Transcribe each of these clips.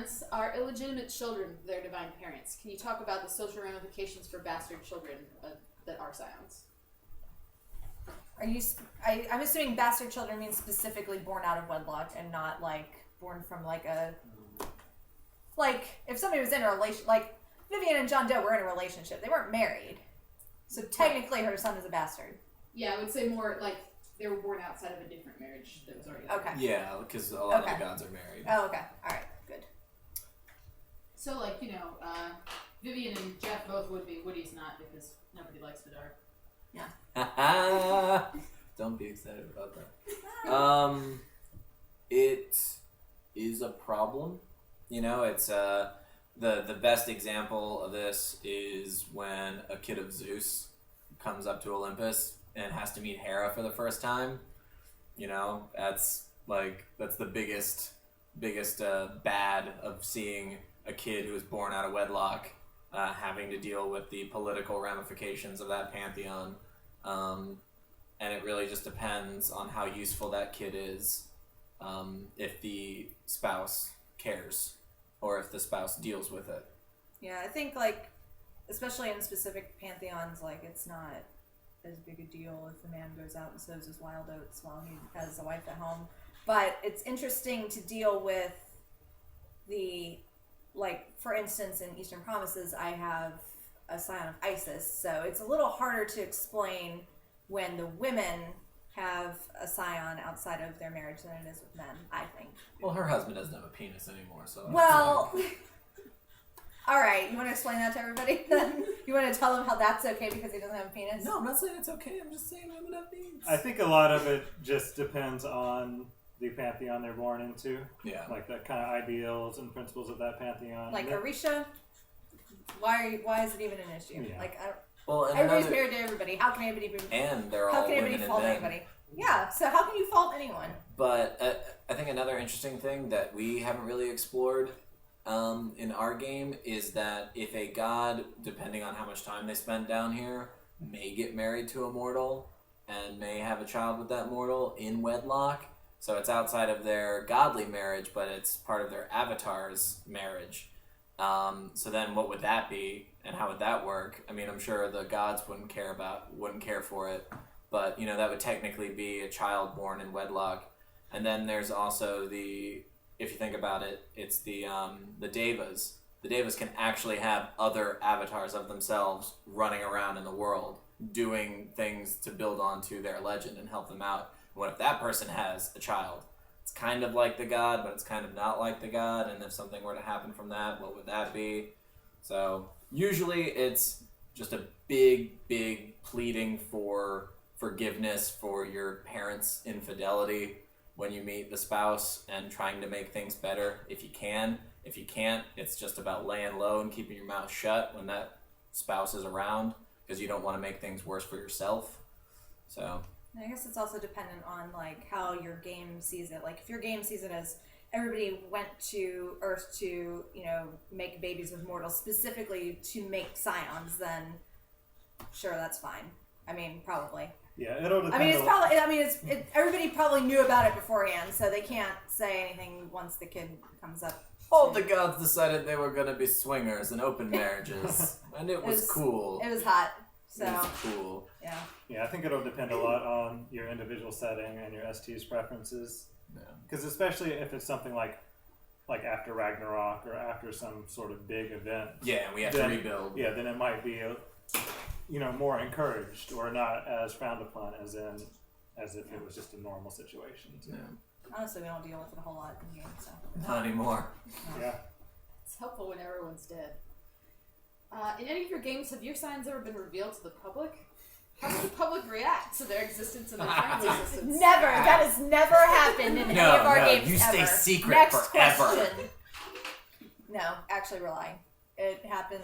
Scions are illegitimate children of their divine parents. Can you talk about the social ramifications for bastard children that are Scions? I'm assuming bastard children means specifically born out of wedlock and not like born from like if somebody was in a relation, like Vivian and John Doe were in a relationship. They weren't married. So technically her son is a bastard. Yeah, I would say more like they were born outside of a different marriage that was already okay. Yeah, because a lot of the gods are married. Oh, okay. All right, good. So, like, Vivian and Jeff both would be. Woody's not because nobody likes Vidar. Yeah. Don't be excited about that. It is a problem. It's the best example of this is when a kid of Zeus comes up to Olympus and has to meet Hera for the first time. That's the biggest bad of seeing a kid who was born out of wedlock having to deal with the political ramifications of that pantheon. And it really just depends on how useful that kid is, if the spouse cares or if the spouse deals with it. Yeah, I think especially in specific pantheons, it's not as big a deal if the man goes out and sows his wild oats while he has a wife at home. But it's interesting to deal with for instance, in Eastern Promises, I have a Scion of Isis, so it's a little harder to explain when the women have a Scion outside of their marriage than it is with men, I think. Well, her husband doesn't have a penis anymore, so... Well... All right, you want to explain that to everybody then? You want to tell them how that's okay because he doesn't have a penis? No, I'm not saying it's okay. I'm just saying women have penis. I think a lot of it just depends on the pantheon they're born into. Yeah. Like the kind of ideals and principles of that pantheon. Like Orisha? Why is it even an issue? Yeah. Everybody's married to everybody. How can anybody be... And they're all women and fault men. anybody? Yeah, so how can you fault anyone? But I think another interesting thing that we haven't really explored in our game is that if a god, depending on how much time they spend down here, may get married to a mortal and may have a child with that mortal in wedlock, so it's outside of their godly marriage, but it's part of their avatar's marriage. So then what would that be, and how would that work? I mean, I'm sure the gods wouldn't care for it, but, that would technically be a child born in wedlock. And then there's also if you think about it, it's the Devas. The Devas can actually have other avatars of themselves running around in the world, doing things to build onto their legend and help them out. What if that person has a child? It's kind of like the god, but it's kind of not like the god, and if something were to happen from that, what would that be? So usually it's just a big pleading for forgiveness for your parents' infidelity when you meet the spouse and trying to make things better if you can. If you can't, it's just about laying low and keeping your mouth shut when that spouse is around because you don't want to make things worse for yourself. So I guess it's also dependent on how your game sees it. If your game sees it as everybody went to Earth to, make babies with mortals specifically to make Scions, then sure, that's fine. I mean, probably. Yeah, it'll depend. Everybody probably knew about it beforehand, so they can't say anything once the kid comes up. All the gods decided they were going to be swingers and open marriages, and it was cool. It was hot. So. It was cool. Yeah. Yeah, I think it'll depend a lot on your individual setting and your ST's preferences. Yeah. Because especially if it's something like after Ragnarok or after some sort of big event. Yeah, and we have to rebuild. Yeah, then it might be more encouraged or not as frowned upon as if it was just a normal situation. Yeah. Honestly, we don't deal with it a whole lot in the game, so. Not anymore. Yeah. It's helpful when everyone's dead. In any of your games, have your signs ever been revealed to the public? How does the public react to their existence and their friends' existence? Never. That has never happened in any of our games you stay ever. secret Next forever. question. No, actually, we're lying. It happened.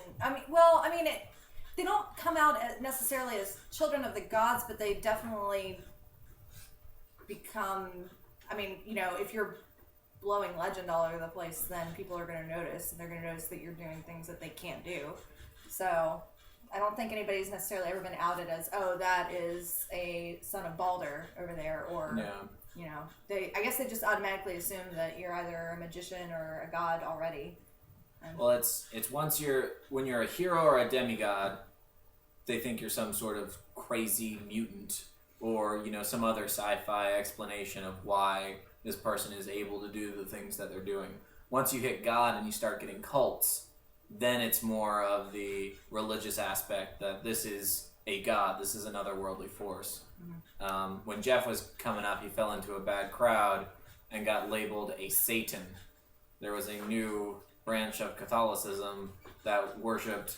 They don't come out necessarily as children of the gods, but they definitely become. If you're blowing legend all over the place, then people are going to notice, and they're going to notice that you're doing things that they can't do. So, I don't think anybody's necessarily ever been outed as, oh, that is a son of Baldur over there, or I guess they just automatically assume that you're either a magician or a god already. Well, it's when you're a hero or a demigod, they think you're some sort of crazy mutant or some other sci-fi explanation of why this person is able to do the things that they're doing. Once you hit God and you start getting cults, then it's more of the religious aspect that this is a god, this is another worldly force. When Jeff was coming up, he fell into a bad crowd and got labeled a Satan. There was a new branch of Catholicism that worshipped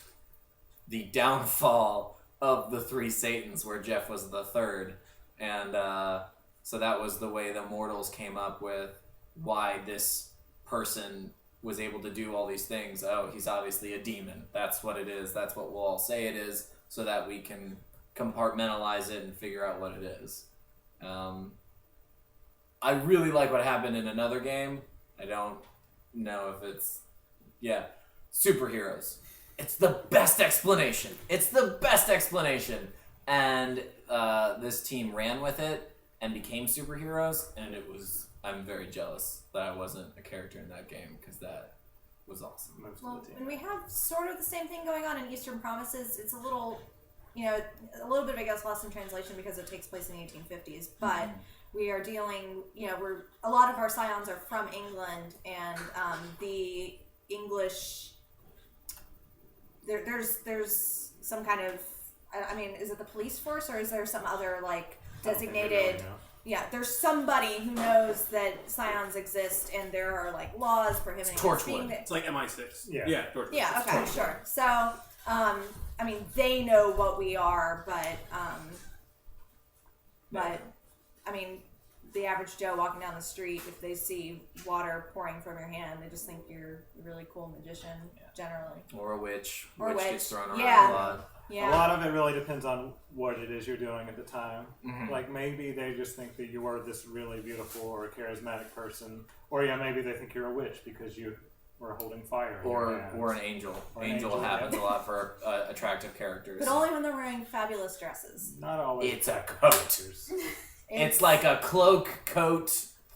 the downfall of the three Satans, where Jeff was the third. And so that was the way the mortals came up with why this person was able to do all these things. Oh, he's obviously a demon. That's what it is. That's what we'll all say it is, so that we can compartmentalize it and figure out what it is. I really like what happened in another game. I don't know if it's... Yeah. Superheroes. It's the best explanation. It's the best explanation. And this team ran with it and became superheroes, and it was... I'm very jealous that I wasn't a character in that game, because that was awesome. Well, and we have sort of the same thing going on in Eastern Promises. It's a little a little bit of, I guess, lost in translation because it takes place in the 1850s, but we are dealing, a lot of our Scions are from England, and the English, there's some kind of, is it the police force, or is there some other, designated... Yeah, there's somebody who knows that Scions exist, and there are laws prohibiting Torchwood. It's like MI6. Yeah, Torchwood. Yeah, okay, sure. So, they know what we are, but the average Joe walking down the street, if they see water pouring from your hand, they just think you're a really cool magician, generally. Or a witch. Or a witch. Gets thrown around Yeah. a lot. Yeah. A lot of it really depends on what it is you're doing at the time. Mm-hmm. Maybe they just think that you are this really beautiful or charismatic person, or maybe they think you're a witch because you were holding fire in your hands. Or an angel. Or an Angel angel, happens yeah. a lot for attractive characters. But only when they're wearing fabulous dresses. Not always. It's a coat. It's like a cloak coat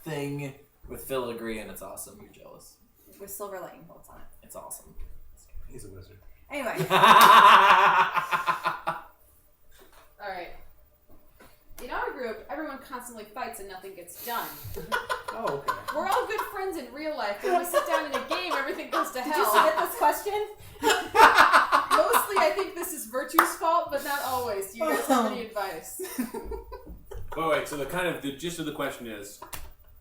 thing with filigree, and it's awesome. You're jealous. With silver lightning bolts on it. It's awesome. He's a wizard. Anyway. Alright. In our group, everyone constantly fights and nothing gets done. Oh, okay. We're all good friends in real life. When we sit down in a game, everything goes to hell. Did you submit this question? Mostly, I think this is Virtue's fault, but not always. Do you guys have any advice? Wait. So the gist of the question is,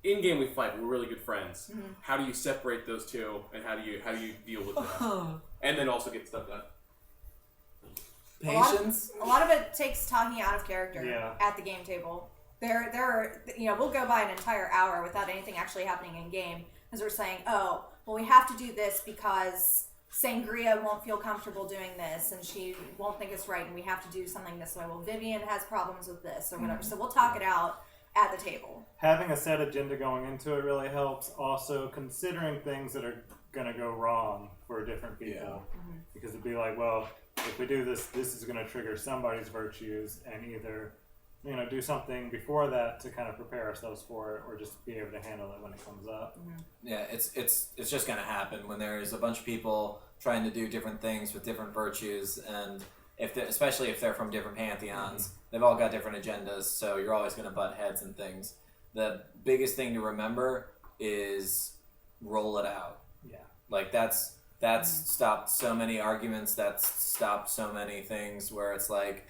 in game we fight, but we're really good friends. Mm-hmm. How do you separate those two, and how do you deal with that, and then also get stuff done? Patience? A lot of it takes talking out of character Yeah. at the game table. There are, we'll go by an entire hour without anything actually happening in game, because we're saying, oh, well, we have to do this because Sangria won't feel comfortable doing this, and she won't think it's right, and we have to do something this way. Well, Vivian has problems with this, or whatever. So we'll talk it out at the table. Having a set agenda going into it really helps. Also, considering things that are going to go wrong for different people. Yeah. Because it'd be like, well, if we do this, this is going to trigger somebody's virtues, and either, do something before that to kind of prepare ourselves for it, or just be able to handle it when it comes up. Yeah, it's just going to happen when there's a bunch of people trying to do different things with different virtues, and especially if they're from different pantheons, they've all got different agendas, so you're always going to butt heads and things. The biggest thing to remember is roll it out. Yeah. That's stopped so many arguments, that's stopped so many things where it's like,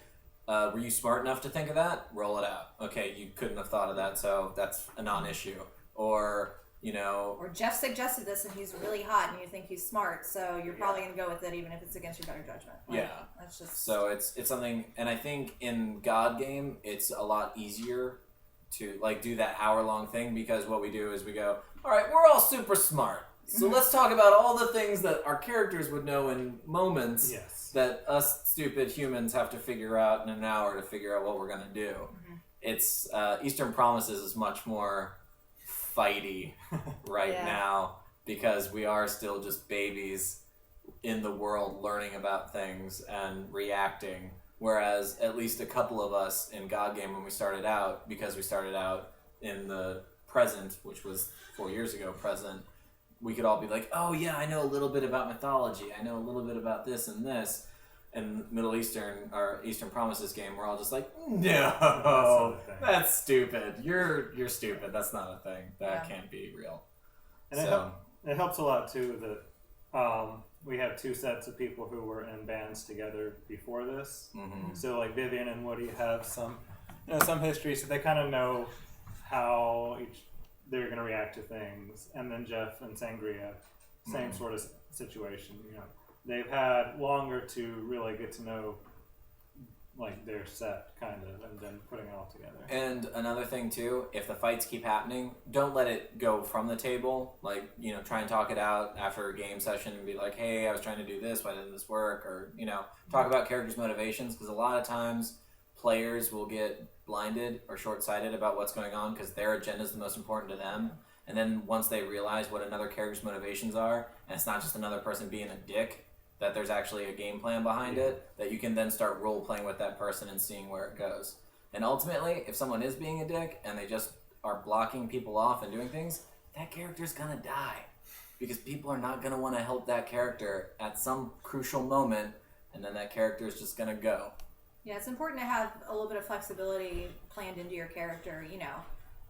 were you smart enough to think of that? Roll it out. Okay, you couldn't have thought of that, so that's a non-issue. Or, Or Jeff suggested this, and he's really hot, and you think he's smart, so you're probably going to go with it even if it's against your better judgment. That's just... So it's something, and I think in God game, it's a lot easier to do that hour-long thing, because what we do is we go, all right, we're all super smart. So let's talk about all the things that our characters would know in moments that us stupid humans have to figure out in an hour to figure out what we're going to do. It's Eastern Promises is much more fighty now, because we are still just babies in the world learning about things and reacting. Whereas at least a couple of us in God game, when we started out, because we started out in the present, which was 4 years ago present, we could all be like, oh yeah, I know a little bit about mythology, I know a little bit about this and this. And Middle Eastern or Eastern Promises game, we're all just like, no, that's stupid. You're stupid. That's not a thing. That can't be real. And it helps a lot too that we have two sets of people who were in bands together before this. Mm-hmm. So like Vivian and Woody have some history, so they kind of know how they're going to react to things. And then Jeff and Sangria, same sort of situation. They've had longer to really get to know like their set kind of, and then putting it all together. And another thing too, if the fights keep happening, don't let it go from the table. Like, try and talk it out after a game session and be like, hey, I was trying to do this, why didn't this work? Or, talk about characters' motivations, because a lot of times players will get blinded or short-sighted about what's going on because their agenda is the most important to them. And then once they realize what another character's motivations are, and it's not just another person being a dick, that there's actually a game plan behind it, that you can then start role-playing with that person and seeing where it goes. And ultimately, if someone is being a dick and they just are blocking people off and doing things, that character's gonna die. Because people are not gonna want to help that character at some crucial moment, and then that character is just gonna go. Yeah, it's important to have a little bit of flexibility planned into your character.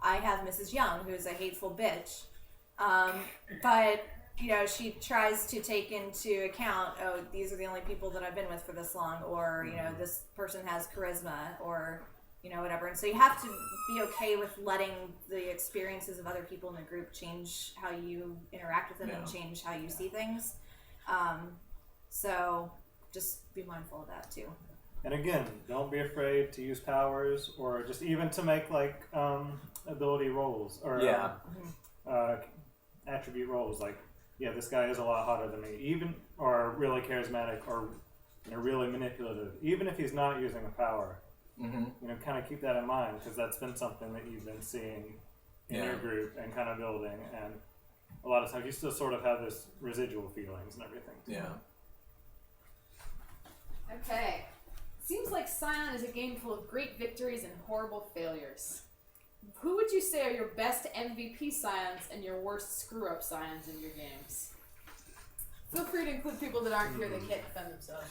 I have Mrs. Young, who is a hateful bitch, but she tries to take into account, oh, these are the only people that I've been with for this long, or, this person has charisma, or, whatever. And so you have to be okay with letting the experiences of other people in the group change how you interact with them and change how you see things. So just be mindful of that too. And again, don't be afraid to use powers, or just even to make like ability rolls, or attribute rolls, like, yeah, this guy is a lot hotter than me, or really charismatic, or really manipulative, even if he's not using a power. Kind of keep that in mind, because that's been something that you've been seeing in your group and kind of building, and a lot of times you still sort of have this residual feelings and everything too. Okay. Seems like Scion is a game full of great victories and horrible failures. Who would you say are your best MVP Scions and your worst screw-up Scions in your games? Feel free to include people that aren't here that can't defend themselves.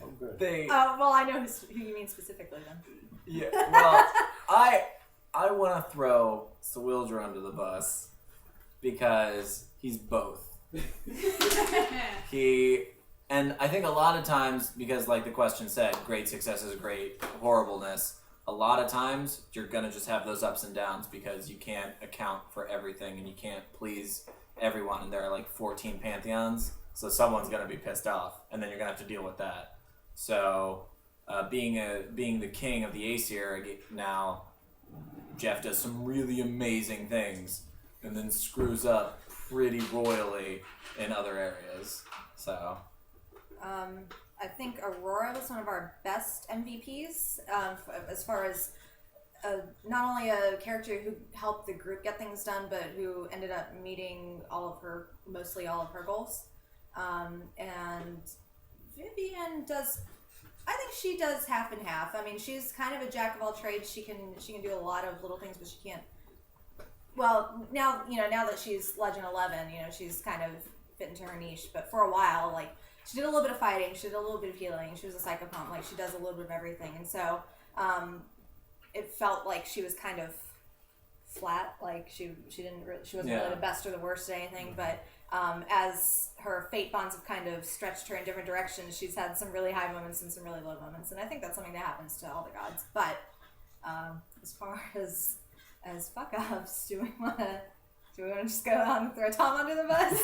Oh, good. Well, I know who you mean specifically then. Yeah, well, I want to throw Folkwardr under the bus because he's both. And I think a lot of times, because like the question said, great success is great horribleness, a lot of times you're going to just have those ups and downs because you can't account for everything and you can't please everyone, and there are like 14 Pantheons, so someone's going to be pissed off, and then you're going to have to deal with that. So being the king of the Aesir now, Jeff does some really amazing things and then screws up pretty royally in other areas. So I think Aurora was one of our best MVPs as far as not only a character who helped the group get things done, but who ended up meeting mostly all of her goals. And Vivian I think she does half and half. I mean, she's kind of a jack of all trades. She can do a lot of little things, but she can't. Well, now that she's Legend 11, she's kind of fit into her niche. But for a while, like, she did a little bit of fighting, she did a little bit of healing, she was a psychopomp, like she does a little bit of everything. And so it felt like she was kind of flat, like she wasn't really the best or the worst at anything, but as her fate bonds have kind of stretched her in different directions, she's had some really high moments and some really low moments, and I think that's something that happens to all the gods. But as far as fuck ups, do we want to just go on and throw Tom under the bus?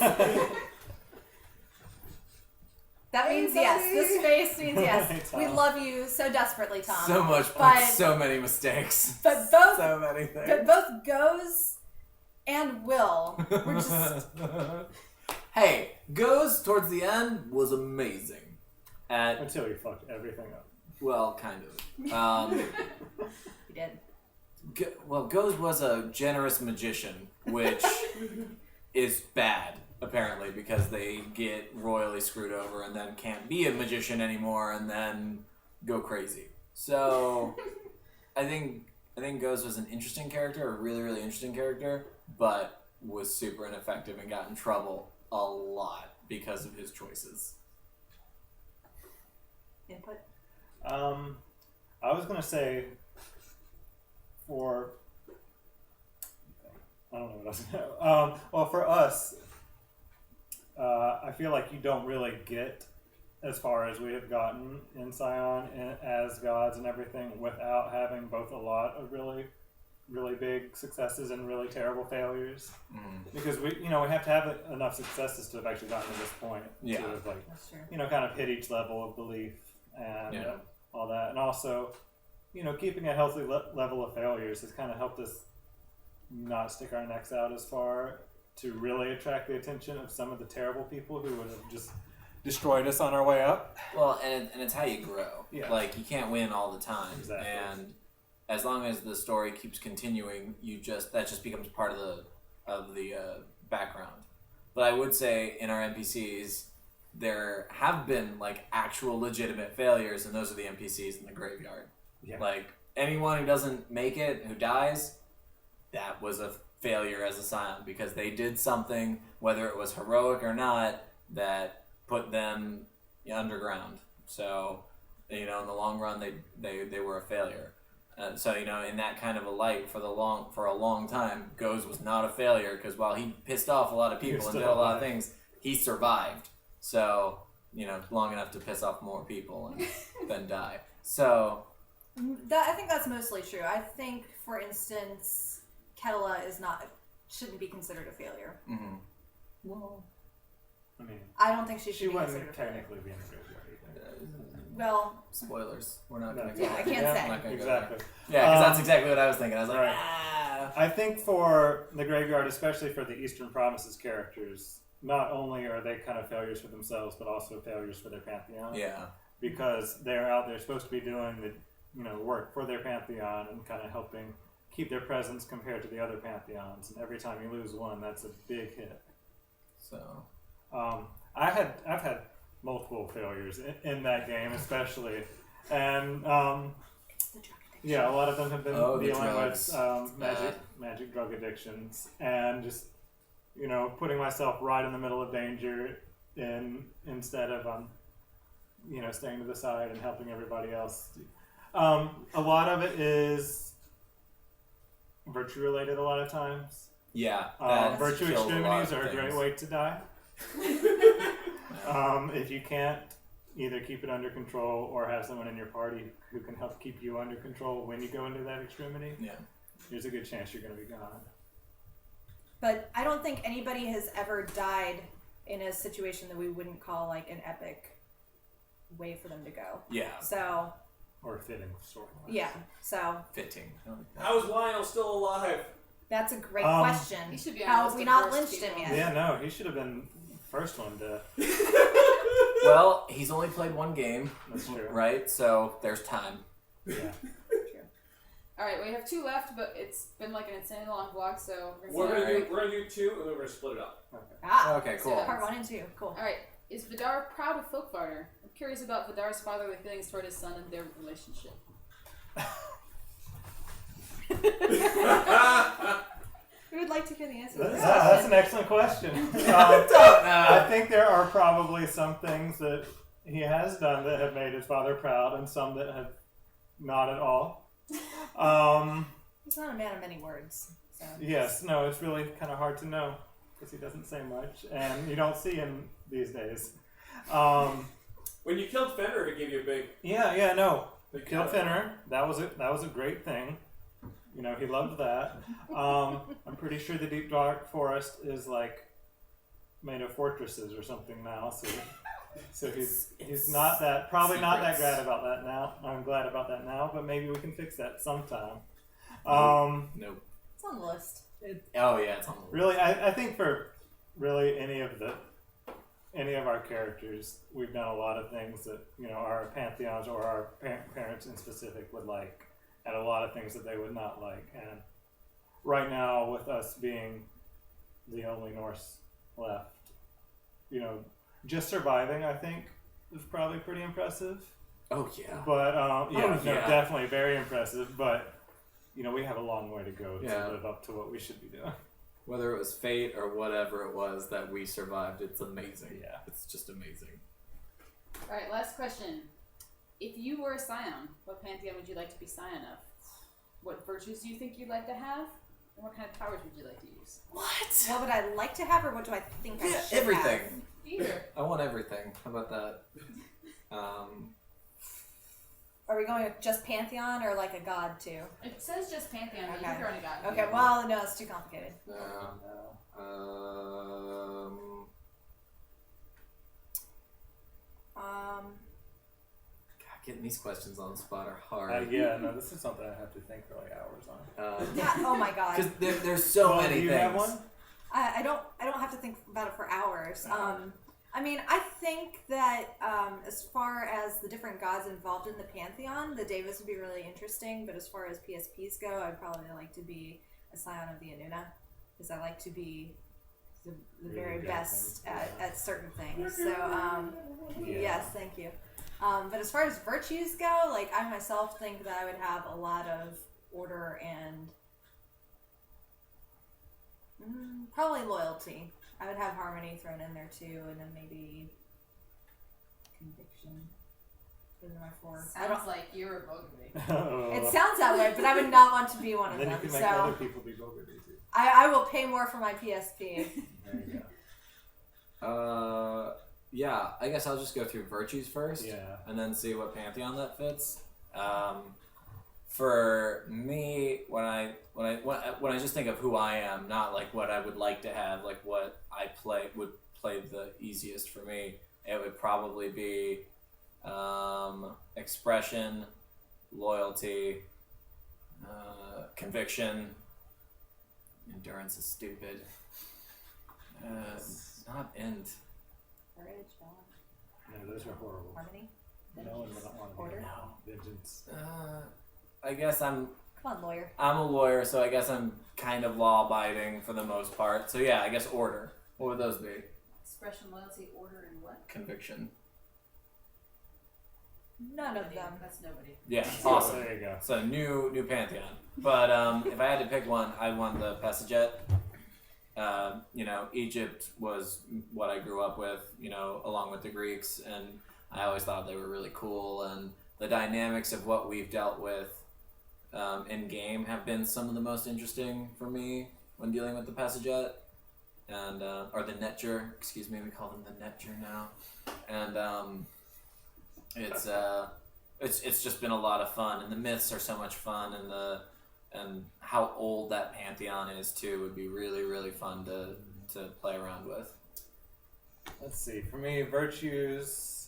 That means yes. This face means yes. Hey, we love you so desperately, Tom. So much, but so many mistakes. But both, so many things. But both Goes and Will were just. Hey, Goes towards the end was amazing. Until he fucked everything up. Well, kind of. He did. Goes was a generous magician, which is bad. Apparently, because they get royally screwed over and then can't be a magician anymore and then go crazy. So, I think I think Goes was an interesting character, a really, really interesting character, but was super ineffective and got in trouble a lot because of his choices. Input. I was gonna say for I don't know what else. Well, for us, I feel like you don't really get as far as we have gotten in Scion as gods and everything without having both a lot of really, really big successes and really terrible failures. Because we have to have enough successes to have actually gotten to this point. Yeah. To have, like, That's true. kind of hit each level of belief and Yeah. all that. And also, keeping a healthy level of failures has kind of helped us not stick our necks out as far to really attract the attention of some of the terrible people who would have just destroyed us on our way up. Well, and it's how you grow. Yeah. Like, you can't win all the time. Exactly. And as long as the story keeps continuing, that just becomes part of the background. But I would say in our NPCs, there have been like actual legitimate failures, and those are the NPCs in the graveyard. Yeah. Like, anyone who doesn't make it, who dies, that was a failure as a Scion, because they did something, whether it was heroic or not, that put them underground. So, in the long run, they were a failure. So, in that kind of a light, for a long time, Goes was not a failure, because while he pissed off a lot of people and did a lot of things, he survived. So, long enough to piss off more people and then die. So, I think that's mostly true. I think, for instance, Ketela shouldn't be considered a failure. mm-hmm. Well, I mean, I don't think she should she be considered wouldn't a failure. technically be in the graveyard either. Well, Spoilers. We're not No. going to yeah, I can't We're say. not gonna go Exactly. there. Yeah, because that's exactly what I was thinking. I was like, right. ah. I think for the graveyard, especially for the Eastern Promises characters, not only are they kind of failures for themselves, but also failures for their Pantheon. Yeah. Because they're out there supposed to be doing the work for their Pantheon and kind of helping keep their presence compared to the other Pantheons. And every time you lose one, that's a big hit. So. I've had multiple failures in that game, especially, and yeah, a lot of them have been the dealing drugs. with magic drug addictions, and just putting myself right in the middle of danger, instead of staying to the side and helping everybody else. A lot of it is virtue related. A lot of times, Yeah. virtue kills a lot extremities of are a great things. way to die. If you can't either keep it under control or have someone in your party who can help keep you under control when you go into that extremity, Yeah. there's a good chance you're going to be gone. but I don't think anybody has ever died in a situation that we wouldn't call like an epic way for them to go. Yeah. So, Or fitting story. yeah. So, Fitting. How is Lionel still alive? that's a great Um, question. He should be on How the have list we of not worst lynched him people. yet? Yeah, no, he should have been the first one to. Well, he's only played one game, That's true. right? So there's time. Yeah. Alright, we have two left, but it's been like an insanely long vlog, so We're gonna gonna do two, and then we're gonna split it up. Ah, Okay, cool. So- part 1 and 2. Cool. Alright, is Vidar proud of Folkwardr? I'm curious about Vidar's fatherly feelings toward his son and their relationship. We would like to hear the answer to That's, this that's question. an excellent question. I think there are probably some things that he has done that have made his father proud, and some that have not at all. He's not a man of many words. So. Yes, no, it's really kind of hard to know because he doesn't say much, and you don't see him these days. When you killed Fenrir, he gave you a big. Yeah, no, big killed cut. Fenrir. That was a great thing. He loved that. I'm pretty sure the Deep Dark Forest is like made of fortresses or something now. So he's not that not that Secrets. glad about that now. I'm glad about that now, but maybe we can fix that sometime. Nope. It's on the list. Oh yeah, it's on the list. Really, I think for really any of our characters, we've done a lot of things that our Pantheons or our parents in specific would like, and a lot of things that they would not like. And right now, with us being the only Norse left, just surviving, I think, is probably pretty impressive. Oh yeah. But yeah. definitely very impressive. But we have a long way to go Yeah. to live up to what we should be doing. Whether it was fate or whatever it was that we survived, it's amazing. Yeah. It's just amazing. Alright, last question. If you were a Scion, what Pantheon would you like to be Scion of? What virtues do you think you'd like to have? And what kind of powers would you like to use? What? What would I like to have, or what do I think I should Everything. have? Either. I want everything. How about that? Are we going with just Pantheon or like a god too? It says just Pantheon, but you Okay. can throw in a god. Okay, well, no, it's too complicated. God, getting these questions on the spot are hard. This is something I have to think for like hours on. Yeah, oh my god. Because there's so Well, many do you things. have one? I don't have to think about it for hours. I mean, I think that as far as the different gods involved in the Pantheon, the Davis would be really interesting. But as far as PSPs go, I'd probably like to be a Scion of the Anuna, because I like to be the Really very good best things. at certain things. So, Yeah. yes, thank you. But as far as virtues go, like I myself think that I would have a lot of order and probably loyalty. I would have harmony thrown in there too, and then maybe conviction. Those are my four. Sounds like you're a Bogey. It sounds that way, but I would not want to be one of And then you them. can make other So people be Bogart too. I will pay more for my PSP. There you go. Yeah, I guess I'll just go through virtues first. Yeah. And then see what Pantheon that fits. For me, when I just think of who I am, not like what I would like to have, like what I would play the easiest for me, it would probably be expression, loyalty, conviction. Endurance is stupid. Not int. Courage, balance, No, those are horrible. harmony. No one would want to Order? be vengeance. I guess I'm Come on, lawyer. a lawyer, so I guess I'm kind of law-abiding for the most part. So yeah, I guess order. What would those be? Expression, loyalty, order, and what? Conviction. None of them. That's nobody. Yeah, awesome. There you go. So new Pantheon. But if I had to pick one, I'd want the Passaget. Egypt was what I grew up with, along with the Greeks, and I always thought they were really cool, and the dynamics of what we've dealt with in game have been some of the most interesting for me when dealing with the Passaget, and or the Netger. Excuse me, we call them the Netger now, and it's just been a lot of fun, and the myths are so much fun, and how old that Pantheon is too would be really, really fun to play around with. Let's see. For me, virtues,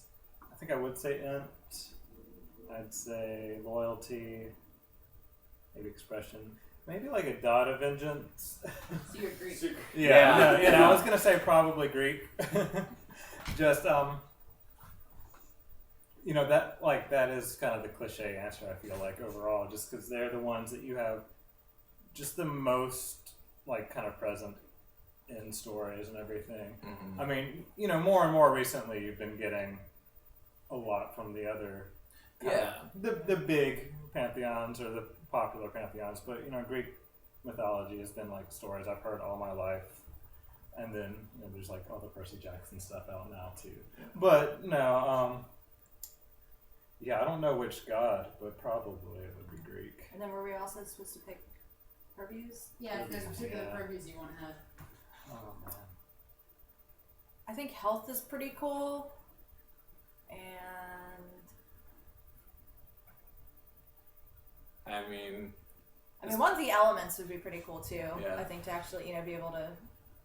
I think I would say int. I'd say loyalty, maybe expression, maybe like a dot of vengeance. So you're Greek. Yeah. I was gonna say probably Greek. Just that is kind of the cliche answer. I feel like overall, just because they're the ones that you have just the most like kind of present in stories and everything. Mm-hmm. I mean, more and more recently, you've been getting a lot from the other, the big pantheons or the popular pantheons. But Greek mythology has been like stories I've heard all my life, and then there's like all the Percy Jackson stuff out now too. But no, I don't know which god, but probably it would be Greek. And then were we also supposed to pick purviews? Yeah, if there's particular Yeah. purviews you want to have. Oh man. I think health is pretty cool. And I mean, one of the elements would be pretty cool too. Yeah. I think to actually, be able to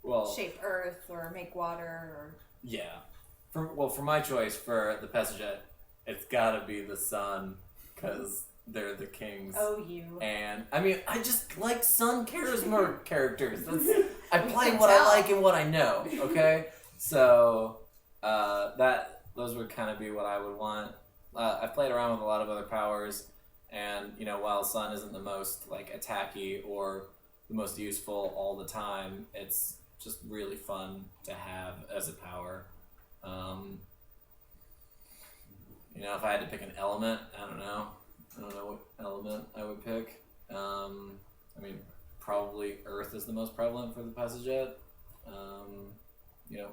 well, shape earth or make water or yeah. For my choice for the Passaget, it's gotta be the sun, because they're the kings. you. And I mean, I just like sun charisma characters. I play can what I tell. like and what I know. Okay, so those would kind of be what I would want. I've played around with a lot of other powers, and while sun isn't the most like attacky or the most useful all the time, it's just really fun to have as a power. If I had to pick an element, I don't know what element I would pick. I mean, probably Earth is the most prevalent for the Passaget.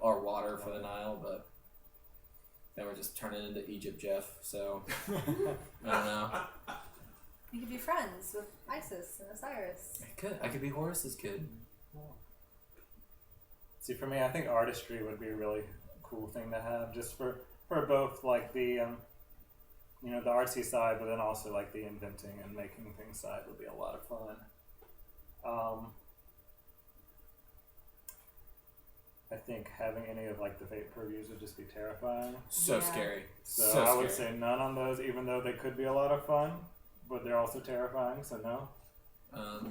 Or water for the Nile, but then we're just turning into Egypt, Jeff. So I don't know. You could be friends with Isis and Osiris. I could be Horus's kid. See, for me, I think artistry would be a really cool thing to have, just for both like the the artsy side, but then also like the inventing and making things side would be a lot of fun. I think having any of like the fate purviews would just be terrifying. So Yeah. scary. So I would say none on those, even though they could be a lot of fun, but they're also terrifying. So no.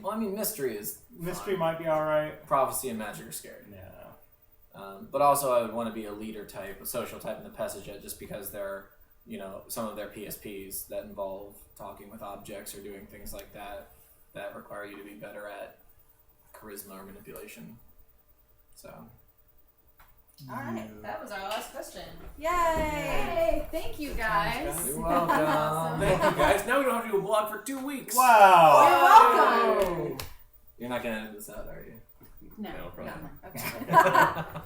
Well, I mean, mystery is Mystery fun. might be all right. Prophecy and magic are scary. Yeah. But also, I would want to be a leader type, a social type in the Passaget, just because there are, some of their PSPs that involve talking with objects or doing things like that require you to be better at charisma or manipulation. So. All right. That was our last question. Yay! Hey, thank you guys. You're welcome. Awesome. Thank you guys. Now we don't have to do a blog for 2 weeks. Wow. You're welcome. You're not gonna edit this out, are you? No, No, probably no. Okay.